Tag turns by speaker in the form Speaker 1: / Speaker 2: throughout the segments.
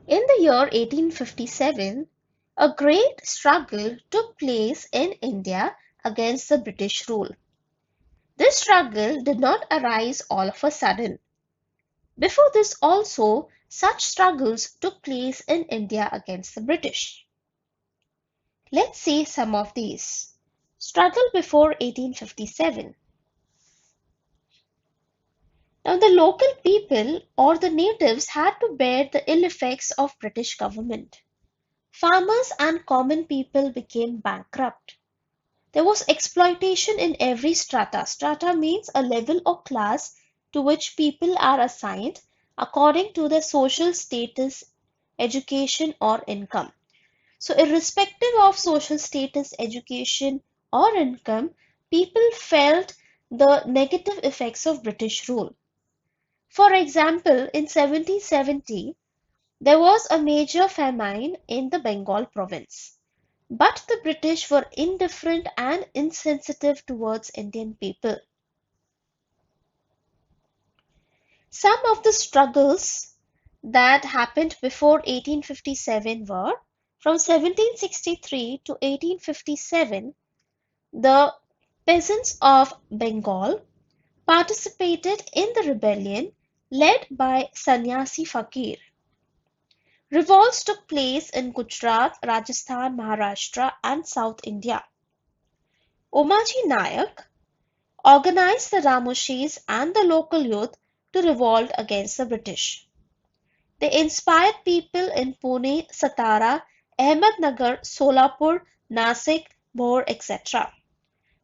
Speaker 1: In the year 1857, a great struggle took place in India against the British rule. This struggle did not arise all of a sudden. Before this also, such struggles took place in India against the British. Let's see some of these. Struggle before 1857. Now the local people or the natives had to bear the ill effects of British government. Farmers and common people became bankrupt. There was exploitation in every strata. Strata means a level or class to which people are assigned according to their social status, education, or income. So, irrespective of social status, education, or income, people felt the negative effects of British rule. For example, in 1770, there was a major famine in the Bengal province. But the British were indifferent and insensitive towards Indian people. Some of the struggles that happened before 1857 were from 1763 to 1857, the peasants of Bengal participated in the rebellion led by Sannyasi Fakir. Revolts took place in Gujarat, Rajasthan, Maharashtra, and South India. Omaji Nayak organized the Ramoshis and the local youth to revolt against the British. They inspired people in Pune, Satara, Ahmednagar, Solapur, Nasik, Bhor, etc.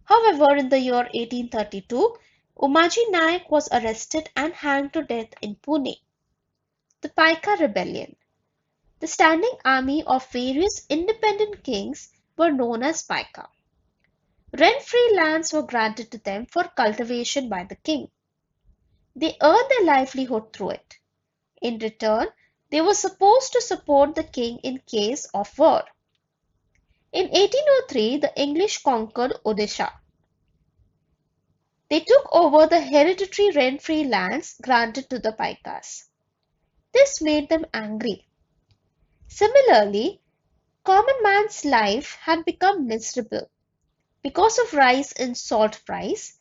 Speaker 1: However, in the year 1832, Umaji Nayak was arrested and hanged to death in Pune. The Paika Rebellion. The standing army of various independent kings were known as Paika. Rent-free lands were granted to them for cultivation by the king. They earned their livelihood through it. In return, they were supposed to support the king in case of war. In 1803, the English conquered Odisha. They took over the hereditary rent-free lands granted to the Paikas. This made them angry. Similarly, common man's life had become miserable because of rise in salt price,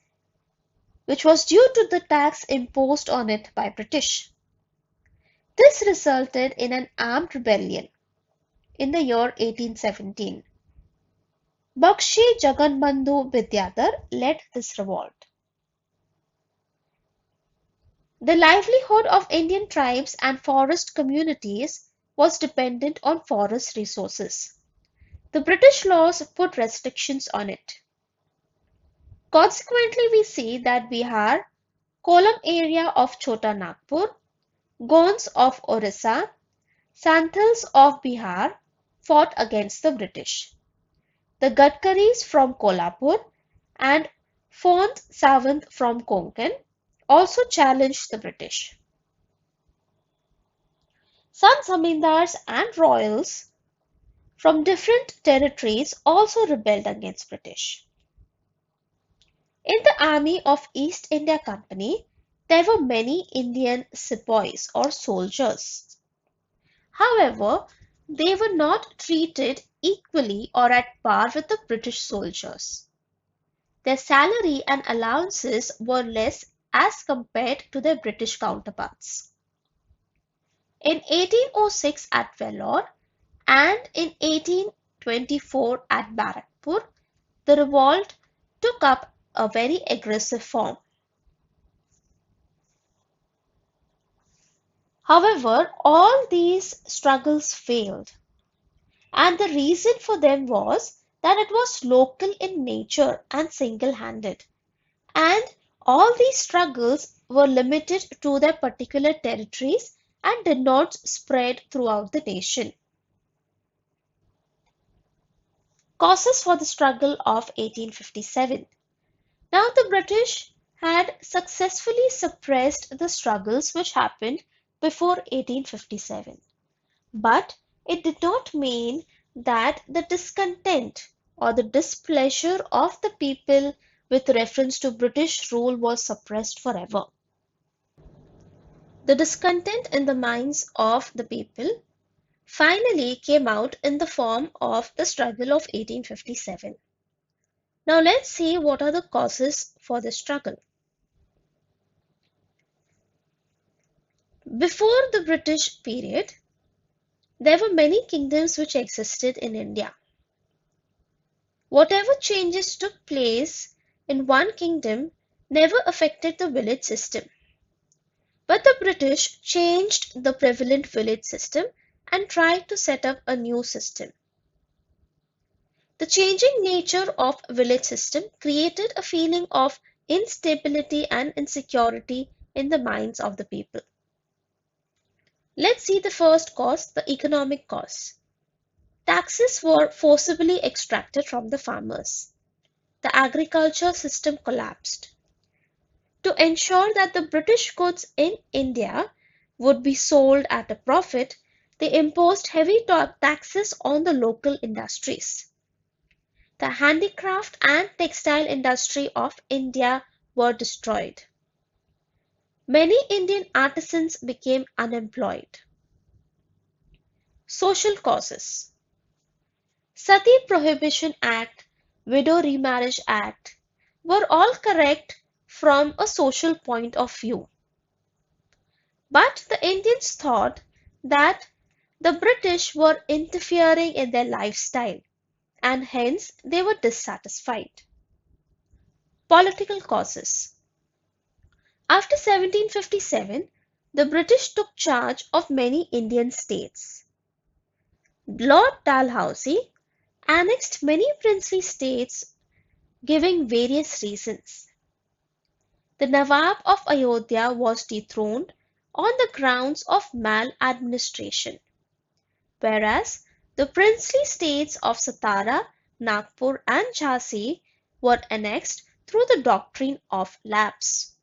Speaker 1: which was due to the tax imposed on it by British. This resulted in an armed rebellion in the year 1817. Bakshi Jaganbandhu Vidyadhar led this revolt. The livelihood of Indian tribes and forest communities was dependent on forest resources. The British laws put restrictions on it. Consequently, we see that Bihar, Kollam area of Chota Nagpur, Gonds of Orissa, Santals of Bihar fought against the British. The Gadkaris from Kolhapur and Font Savant from Konkan also challenged the British. Some zamindars and royals from different territories also rebelled against British. In the army of East India Company, there were many Indian sepoys or soldiers. However, they were not treated equally or at par with the British soldiers. Their salary and allowances were less as compared to their British counterparts. In 1806 at Vellore and in 1824 at Barakpur, the revolt took up a very aggressive form. However, all these struggles failed, and the reason for them was that it was local in nature and single-handed, and all these struggles were limited to their particular territories and did not spread throughout the nation. Causes for the struggle of 1857. Now the British had successfully suppressed the struggles which happened before 1857. But it did not mean that the discontent or the displeasure of the people with reference to British rule was suppressed forever. The discontent in the minds of the people finally came out in the form of the struggle of 1857. Now let's see what are the causes for the struggle. Before the British period, there were many kingdoms which existed in India. Whatever changes took place in one kingdom never affected the village system. But the British changed the prevalent village system and tried to set up a new system. The changing nature of village system created a feeling of instability and insecurity in the minds of the people. Let's see the first cause, the economic cause. Taxes were forcibly extracted from the farmers. The agriculture system collapsed. To ensure that the British goods in India would be sold at a profit, they imposed heavy taxes on the local industries. The handicraft and textile industry of India were destroyed. Many Indian artisans became unemployed. Social causes. Sati Prohibition Act, Widow Remarriage Act were all correct from a social point of view. But the Indians thought that the British were interfering in their lifestyle and hence they were dissatisfied. Political causes. After 1757, the British took charge of many Indian states. Lord Dalhousie annexed many princely states, giving various reasons. The Nawab of Ayodhya was dethroned on the grounds of maladministration, whereas the princely states of Satara, Nagpur and Jhansi were annexed through the doctrine of lapse.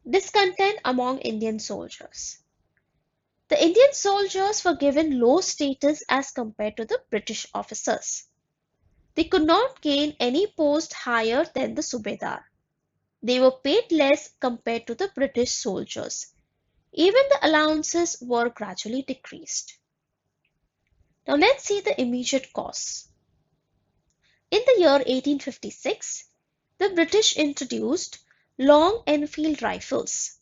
Speaker 1: Discontent among Indian soldiers. The Indian soldiers were given low status as compared to the British officers. They could not gain any post higher than the Subedar. They were paid less compared to the British soldiers. Even the allowances were gradually decreased. Now let's see the immediate cause. In the year 1856, the British introduced long Enfield rifles.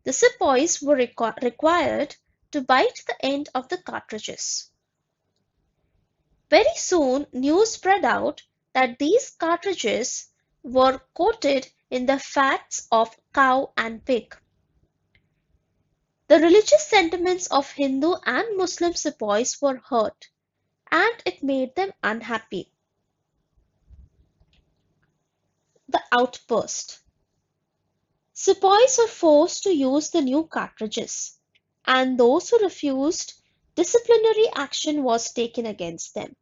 Speaker 1: The sepoys were required to bite the end of the cartridges. Very soon news spread out that these cartridges were coated in the fats of cow and pig. The religious sentiments of Hindu and Muslim sepoys were hurt, and it made them unhappy. The outburst. Sepoys were forced to use the new cartridges, and those who refused, disciplinary action was taken against them.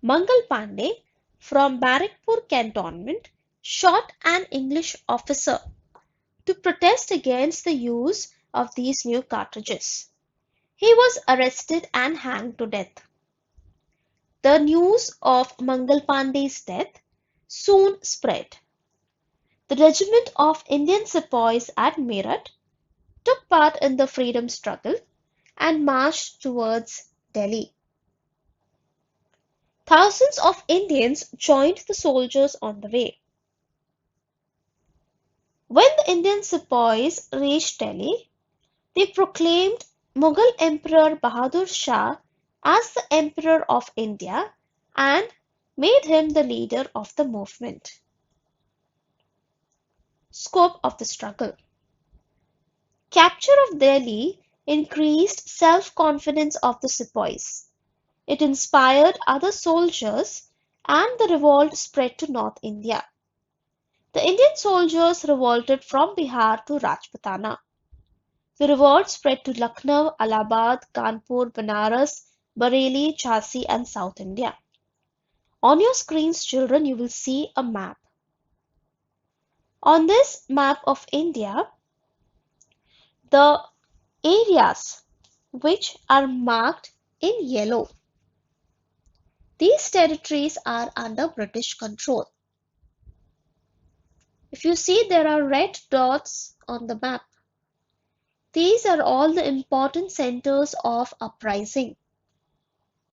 Speaker 1: Mangal Pandey from Barrackpur cantonment shot an English officer to protest against the use of these new cartridges. He was arrested and hanged to death. The news of Mangal Pandey's death soon spread. The regiment of Indian sepoys at Meerut took part in the freedom struggle and marched towards Delhi. Thousands of Indians joined the soldiers on the way. When the Indian sepoys reached Delhi, they proclaimed Mughal Emperor Bahadur Shah as the Emperor of India and made him the leader of the movement. Scope of the struggle. Capture of Delhi increased self-confidence of the sepoys. It inspired other soldiers and the revolt spread to North India. The Indian soldiers revolted from Bihar to Rajputana. The revolt spread to Lucknow, Allahabad, Kanpur, Banaras, Bareilly, Jhansi and South India. On your screens, children, you will see a map. On this map of India, the areas which are marked in yellow, these territories are under British control. If you see, there are red dots on the map. These are all the important centers of uprising.